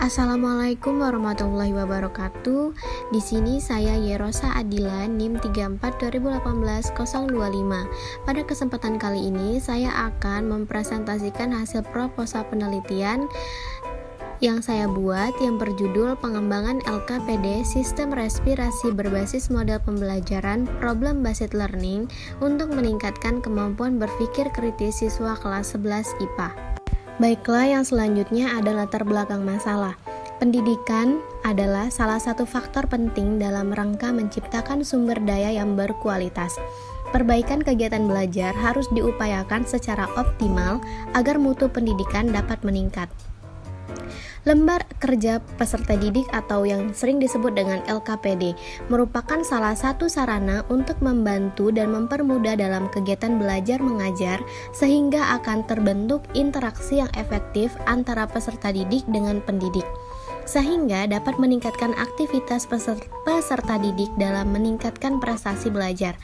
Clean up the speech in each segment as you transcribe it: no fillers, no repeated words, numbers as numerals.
Assalamualaikum warahmatullahi wabarakatuh. Di sini saya Yerosa Adila, NIM 34 2018 025. Pada kesempatan kali ini saya akan mempresentasikan hasil proposal penelitian yang saya buat yang berjudul Pengembangan LKPD Sistem Respirasi Berbasis Model Pembelajaran Problem Based Learning untuk meningkatkan kemampuan berpikir kritis siswa kelas 11 IPA. Baiklah, yang selanjutnya adalah latar belakang masalah. Pendidikan adalah salah satu faktor penting dalam rangka menciptakan sumber daya yang berkualitas. Perbaikan kegiatan belajar harus diupayakan secara optimal agar mutu pendidikan dapat meningkat. Lembar kerja peserta didik atau yang sering disebut dengan LKPD merupakan salah satu sarana untuk membantu dan mempermudah dalam kegiatan belajar mengajar sehingga akan terbentuk interaksi yang efektif antara peserta didik dengan pendidik, sehingga dapat meningkatkan aktivitas peserta didik dalam meningkatkan prestasi belajar.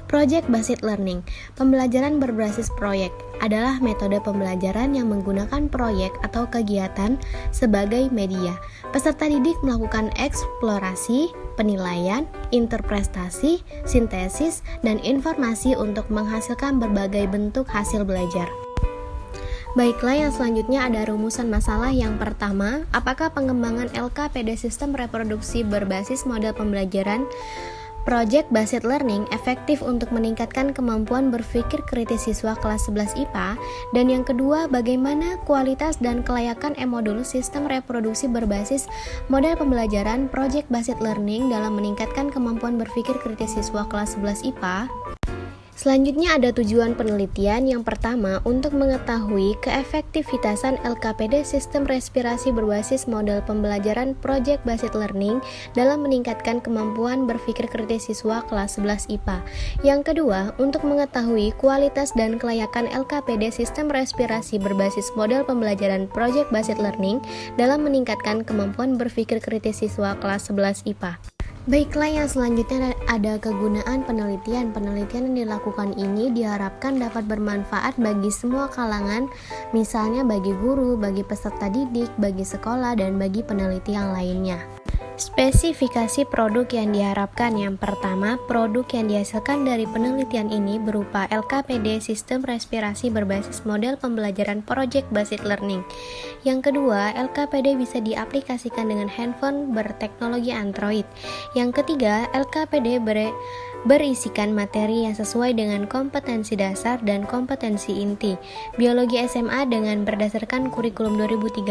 Project Based Learning, pembelajaran berbasis proyek, adalah metode pembelajaran yang menggunakan proyek atau kegiatan sebagai media. Peserta didik melakukan eksplorasi, penilaian, interpretasi, sintesis, dan informasi untuk menghasilkan berbagai bentuk hasil belajar. Baiklah, yang selanjutnya ada rumusan masalah. Yang pertama, apakah pengembangan LKPD sistem reproduksi berbasis model pembelajaran Project Based Learning efektif untuk meningkatkan kemampuan berpikir kritis siswa kelas 11 IPA? Dan yang kedua, bagaimana kualitas dan kelayakan e-modul sistem reproduksi berbasis model pembelajaran Project Based Learning dalam meningkatkan kemampuan berpikir kritis siswa kelas 11 IPA? Selanjutnya ada tujuan penelitian. Yang pertama, untuk mengetahui keefektivitasan LKPD sistem respirasi berbasis model pembelajaran Project Based Learning dalam meningkatkan kemampuan berpikir kritis siswa kelas 11 IPA. Yang kedua, untuk mengetahui kualitas dan kelayakan LKPD sistem respirasi berbasis model pembelajaran Project Based Learning dalam meningkatkan kemampuan berpikir kritis siswa kelas 11 IPA. Baiklah, yang selanjutnya ada kegunaan penelitian. Penelitian yang dilakukan ini diharapkan dapat bermanfaat bagi semua kalangan, misalnya bagi guru, bagi peserta didik, bagi sekolah, dan bagi peneliti yang lainnya. Spesifikasi produk yang diharapkan. Yang pertama, produk yang dihasilkan dari penelitian ini berupa LKPD Sistem Respirasi Berbasis Model Pembelajaran Project Based Learning. Yang kedua, LKPD bisa diaplikasikan dengan handphone berteknologi Android. Yang ketiga, LKPD berisikan materi yang sesuai dengan kompetensi dasar dan kompetensi inti biologi SMA dengan berdasarkan kurikulum 2013,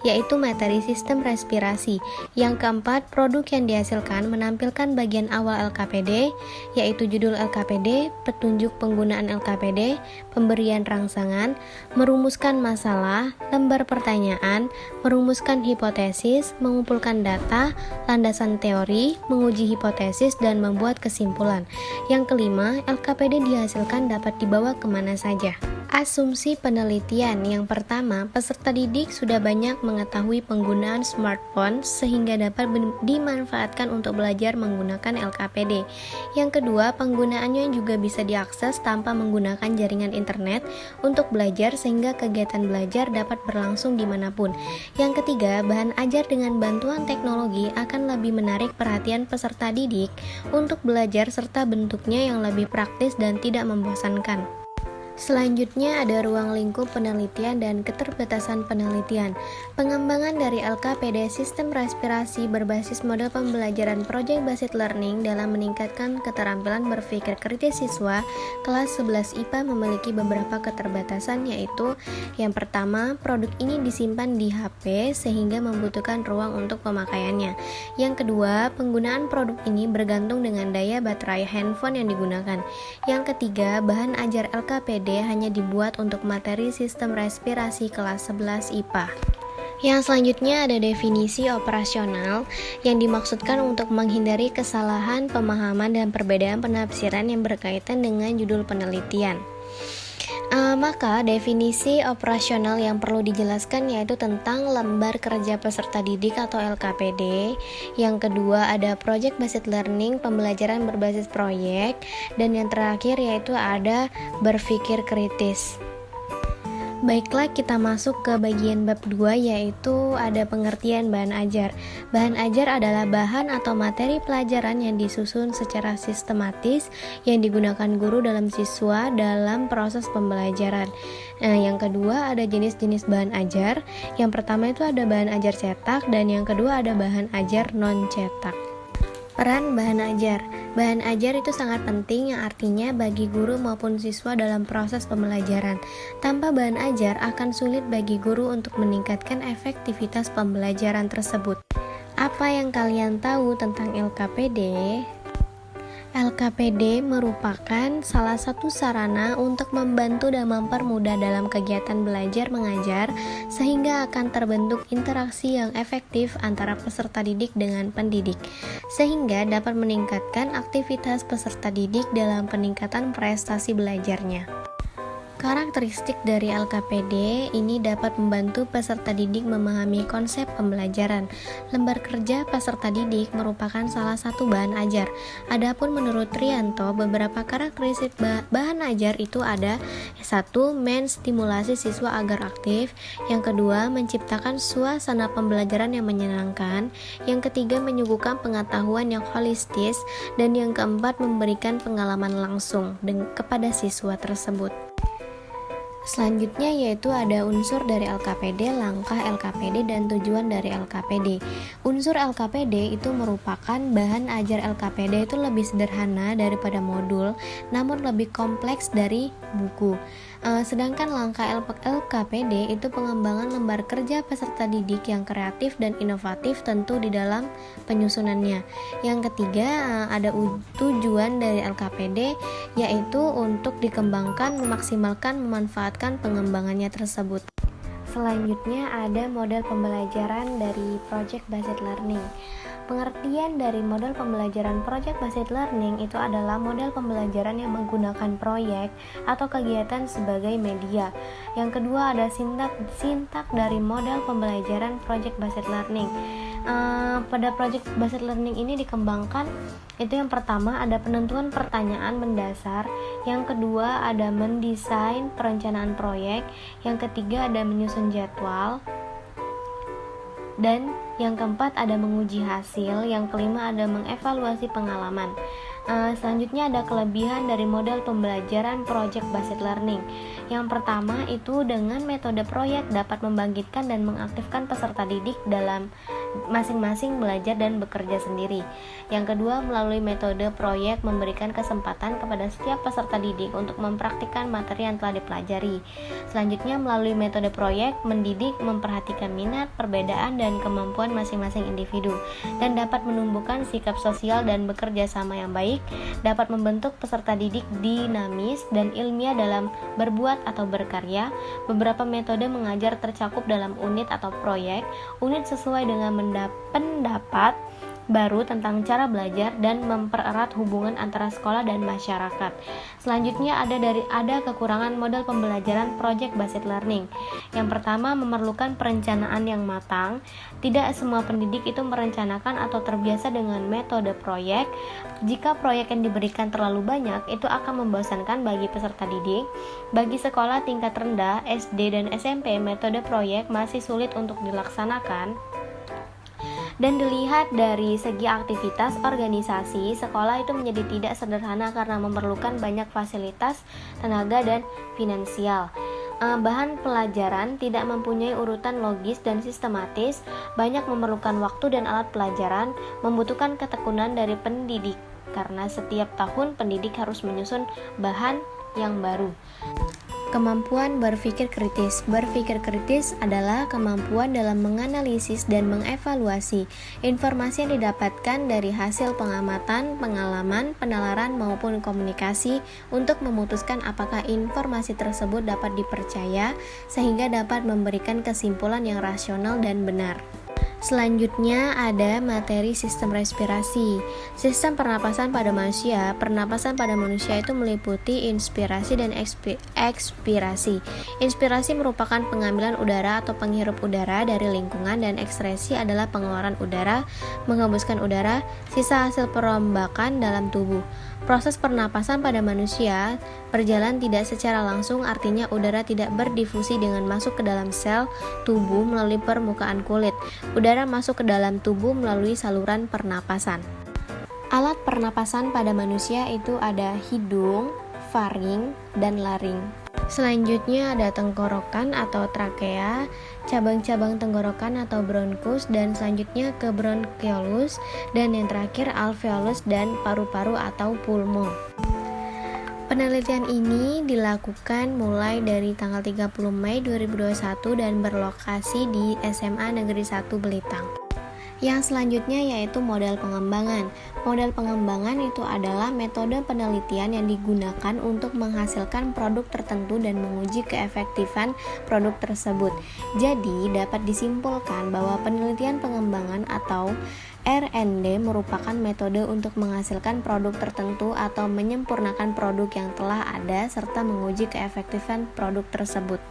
yaitu materi sistem respirasi. Yang keempat, produk yang dihasilkan menampilkan bagian awal LKPD, yaitu judul LKPD, petunjuk penggunaan LKPD, pemberian rangsangan, merumuskan masalah, lembar pertanyaan, merumuskan hipotesis, mengumpulkan data, landasan teori, menguji hipotesis, dan membuat kesimpulan. Yang kelima, LKPD dihasilkan dapat dibawa kemana saja. Asumsi penelitian. Yang pertama, peserta didik sudah banyak mengetahui penggunaan smartphone sehingga dapat dimanfaatkan untuk belajar menggunakan LKPD. Yang kedua, penggunaannya juga bisa diakses tanpa menggunakan jaringan internet untuk belajar sehingga kegiatan belajar dapat berlangsung dimanapun. Yang ketiga, bahan ajar dengan bantuan teknologi akan lebih menarik perhatian peserta didik untuk belajar serta bentuknya yang lebih praktis dan tidak membosankan. Selanjutnya ada ruang lingkup penelitian dan keterbatasan penelitian. Pengembangan dari LKPD Sistem Respirasi Berbasis Model Pembelajaran Project Based Learning dalam meningkatkan keterampilan berpikir kritis siswa kelas 11 IPA memiliki beberapa keterbatasan, yaitu yang pertama, produk ini disimpan di HP sehingga membutuhkan ruang untuk pemakaiannya. Yang kedua, penggunaan produk ini bergantung dengan daya baterai handphone yang digunakan. Yang ketiga, bahan ajar LKPD hanya dibuat untuk materi sistem respirasi kelas 11 IPA. Yang selanjutnya ada definisi operasional yang dimaksudkan untuk menghindari kesalahan pemahaman dan perbedaan penafsiran yang berkaitan dengan judul penelitian. Maka definisi operasional yang perlu dijelaskan yaitu tentang lembar kerja peserta didik atau LKPD. Yang kedua ada project based learning, pembelajaran berbasis proyek, dan yang terakhir yaitu ada berpikir kritis. Baiklah, kita masuk ke bagian bab 2, yaitu ada pengertian bahan ajar. Bahan ajar adalah bahan atau materi pelajaran yang disusun secara sistematis yang digunakan guru dalam siswa dalam proses pembelajaran. Yang kedua ada jenis-jenis bahan ajar. Yang pertama itu ada bahan ajar cetak dan yang kedua ada bahan ajar non-cetak. Peran bahan ajar. Bahan ajar itu sangat penting yang artinya bagi guru maupun siswa dalam proses pembelajaran. Tanpa bahan ajar akan sulit bagi guru untuk meningkatkan efektivitas pembelajaran tersebut. Apa yang kalian tahu tentang LKPD? LKPD merupakan salah satu sarana untuk membantu dan mempermudah dalam kegiatan belajar mengajar sehingga akan terbentuk interaksi yang efektif antara peserta didik dengan pendidik sehingga dapat meningkatkan aktivitas peserta didik dalam peningkatan prestasi belajarnya. Karakteristik dari LKPD ini dapat membantu peserta didik memahami konsep pembelajaran. Lembar kerja peserta didik merupakan salah satu bahan ajar. Adapun menurut Trianto, beberapa karakteristik bahan ajar itu ada: 1. Menstimulasi siswa agar aktif. Yang kedua, menciptakan suasana pembelajaran yang menyenangkan. Yang ketiga, menyuguhkan pengetahuan yang holistis. Dan yang keempat, memberikan pengalaman langsung kepada siswa tersebut. Selanjutnya yaitu ada unsur dari LKPD, langkah LKPD, dan tujuan dari LKPD. Unsur LKPD itu merupakan bahan ajar LKPD itu lebih sederhana daripada modul, namun lebih kompleks dari buku. Sedangkan langkah LKPD itu pengembangan lembar kerja peserta didik yang kreatif dan inovatif tentu di dalam penyusunannya. Yang ketiga ada tujuan dari LKPD yaitu untuk dikembangkan, memaksimalkan, memanfaatkan pengembangannya tersebut. Selanjutnya ada model pembelajaran dari Project Based Learning. Pengertian dari model pembelajaran Project Based Learning itu adalah model pembelajaran yang menggunakan proyek atau kegiatan sebagai media. Yang kedua ada sintak dari model pembelajaran Project Based Learning. Pada Project Based Learning ini dikembangkan itu yang pertama ada penentuan pertanyaan mendasar, yang kedua ada mendesain perencanaan proyek, yang ketiga ada menyusun jadwal, dan yang keempat ada menguji hasil, yang kelima ada mengevaluasi pengalaman. Selanjutnya ada kelebihan dari model pembelajaran Project Based Learning. Yang pertama itu dengan metode proyek dapat membangkitkan dan mengaktifkan peserta didik dalam masing-masing belajar dan bekerja sendiri. Yang kedua, melalui metode proyek memberikan kesempatan kepada setiap peserta didik untuk mempraktikkan materi yang telah dipelajari. Selanjutnya, melalui metode proyek mendidik memperhatikan minat, perbedaan, dan kemampuan masing-masing individu dan dapat menumbuhkan sikap sosial dan bekerja sama yang baik, dapat membentuk peserta didik dinamis dan ilmiah dalam berbuat atau berkarya. Beberapa metode mengajar tercakup dalam unit atau proyek. Unit sesuai dengan pendapat baru tentang cara belajar dan mempererat hubungan antara sekolah dan masyarakat. Selanjutnya ada kekurangan model pembelajaran Project Based Learning. Yang pertama, memerlukan perencanaan yang matang. Tidak semua pendidik itu merencanakan atau terbiasa dengan metode proyek. Jika proyek yang diberikan terlalu banyak, itu akan membosankan bagi peserta didik. Bagi sekolah tingkat rendah, SD dan SMP, metode proyek masih sulit untuk dilaksanakan. Dan dilihat dari segi aktivitas organisasi, sekolah itu menjadi tidak sederhana karena memerlukan banyak fasilitas, tenaga, dan finansial. Bahan pelajaran tidak mempunyai urutan logis dan sistematis, banyak memerlukan waktu dan alat pelajaran, membutuhkan ketekunan dari pendidik karena setiap tahun pendidik harus menyusun bahan yang baru. Kemampuan berpikir kritis. Berpikir kritis adalah kemampuan dalam menganalisis dan mengevaluasi informasi yang didapatkan dari hasil pengamatan, pengalaman, penalaran maupun komunikasi untuk memutuskan apakah informasi tersebut dapat dipercaya sehingga dapat memberikan kesimpulan yang rasional dan benar. Selanjutnya ada materi sistem respirasi. Sistem pernapasan pada manusia. Pernapasan pada manusia itu meliputi inspirasi dan ekspirasi. Inspirasi merupakan pengambilan udara atau penghirup udara dari lingkungan, dan ekskresi adalah pengeluaran udara, menghembuskan udara, sisa hasil perombakan dalam tubuh. Proses pernapasan pada manusia berjalan tidak secara langsung, artinya udara tidak berdifusi dengan masuk ke dalam sel tubuh melalui permukaan kulit. Udara masuk ke dalam tubuh melalui saluran pernapasan. Alat pernapasan pada manusia itu ada hidung, faring, dan laring. Selanjutnya ada tenggorokan atau trakea, cabang-cabang tenggorokan atau bronkus, dan selanjutnya ke bronchiolus, dan yang terakhir alveolus dan paru-paru atau pulmo. Penelitian ini dilakukan mulai dari tanggal 30 Mei 2021 dan berlokasi di SMA Negeri 1 Belitang. Yang selanjutnya yaitu model pengembangan. Model pengembangan itu adalah metode penelitian yang digunakan untuk menghasilkan produk tertentu dan menguji keefektifan produk tersebut. Jadi, dapat disimpulkan bahwa penelitian pengembangan atau R&D merupakan metode untuk menghasilkan produk tertentu atau menyempurnakan produk yang telah ada serta menguji keefektifan produk tersebut.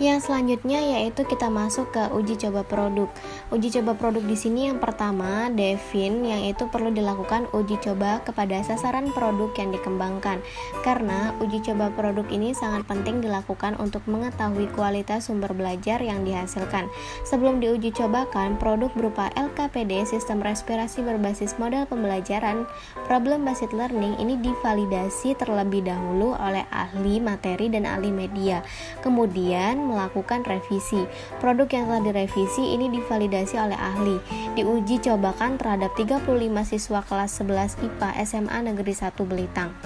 Yang selanjutnya yaitu kita masuk ke uji coba produk. Uji coba produk di sini yang pertama define, yang itu perlu dilakukan uji coba kepada sasaran produk yang dikembangkan. Karena uji coba produk ini sangat penting dilakukan untuk mengetahui kualitas sumber belajar yang dihasilkan. Sebelum diuji cobakan, produk berupa LKPD sistem respirasi berbasis model pembelajaran problem based learning ini divalidasi terlebih dahulu oleh ahli materi dan ahli media. Kemudian melakukan revisi. Produk yang telah direvisi ini divalidasi oleh ahli. Diuji cobakan terhadap 35 siswa kelas 11 IPA SMA Negeri 1 Belitang.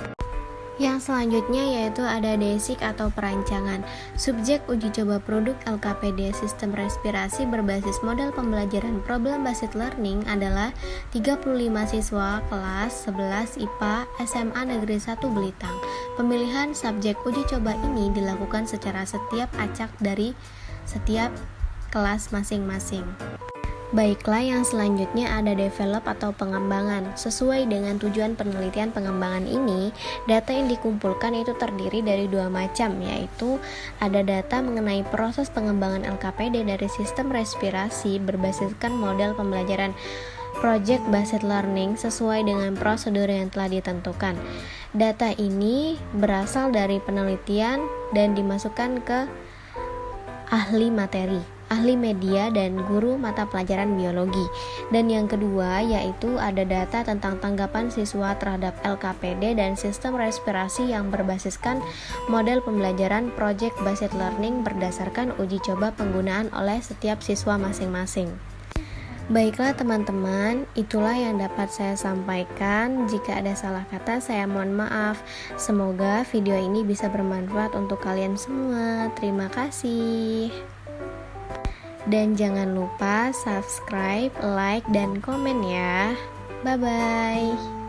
Yang selanjutnya yaitu ada DESIK atau perancangan. Subjek uji coba produk LKPD sistem respirasi berbasis model pembelajaran problem based learning adalah 35 siswa kelas 11 IPA SMA Negeri 1 Belitang. Pemilihan subjek uji coba ini dilakukan secara setiap acak dari setiap kelas masing-masing. Baiklah, yang selanjutnya ada develop atau pengembangan. Sesuai dengan tujuan penelitian pengembangan ini, data yang dikumpulkan itu terdiri dari dua macam, yaitu ada data mengenai proses pengembangan LKPD dari sistem respirasi berbasiskan model pembelajaran project based learning sesuai dengan prosedur yang telah ditentukan. Data ini berasal dari penelitian dan dimasukkan ke ahli materi, ahli media, dan guru mata pelajaran biologi. Dan yang kedua yaitu ada data tentang tanggapan siswa terhadap LKPD dan sistem respirasi yang berbasiskan model pembelajaran project based learning berdasarkan uji coba penggunaan oleh setiap siswa masing-masing. Baiklah teman-teman, itulah yang dapat saya sampaikan. Jika ada salah kata, saya mohon maaf. Semoga video ini bisa bermanfaat untuk kalian semua. Terima kasih. Dan jangan lupa subscribe, like, dan komen ya. Bye-bye.